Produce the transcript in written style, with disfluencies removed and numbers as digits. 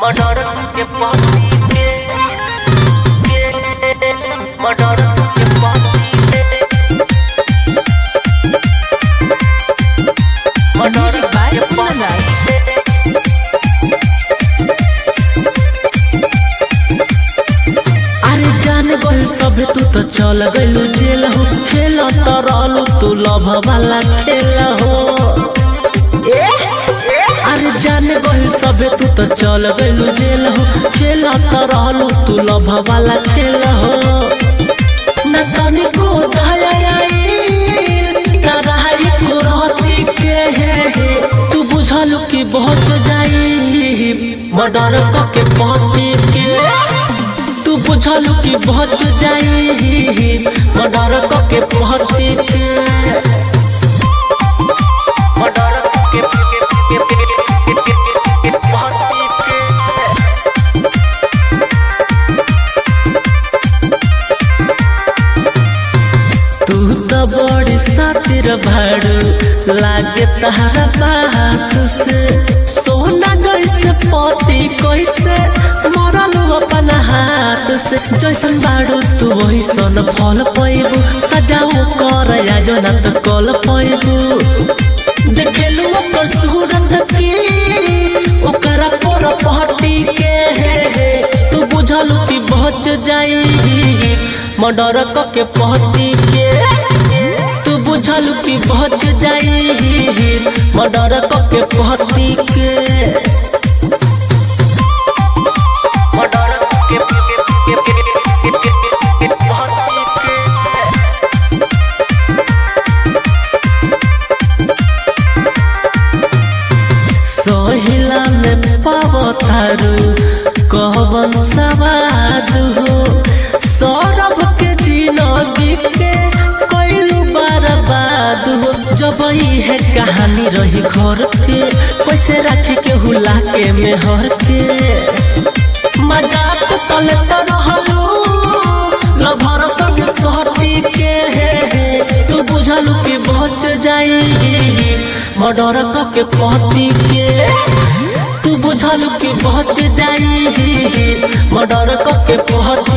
Murder के पाती murder के पाती मर्डर के पाती। अरे जान गइल सब तू तो चल गइलू जेल हो, खेल तो रहलू तू लभ वाला खेल हो। अरे जान गइल सब तू तो चल गइलू जेल हो, खेल तो रहलू तू लभ वाला खेल हो। ना तनिको दया आई ना रहाई को रहती के है, तू बुझलू कि बहुत जाई मर्डर के पति के, तू बुझलू कि बहुत जाई मर्डर के पति के। मर्डर के तू तो बड़ी सातिर भाड़ू लागे तहरा बात से, सोना जैसे पति कैसे मरल अपन हाथ से। जैसन बाड़ू तू वही सन फल पैबू, सजाऊ कर आजो ना तो कल पैबू। देखेलू ओकर सूरत की ओकरा पर पहटी के है, तू बुझलू कि बच जाई मर्डर के पति के, तू बुझलू कि बच जाई मर्डर के पति के। मर्डर के सोहिला में पावतारू कहबन सवाद हो, सौरभ के जिंदगी के कोइलू बर्बाद हो। जब है कहानी रही घर के, कैसे राखी के हुला के मेहर के, मजाक तल तो रहलू लभर संग सहटी के है, तू बुझलू कि बच जाई मर्डर के पति के, तू बुझलू कि बच जाई मर्डर के पति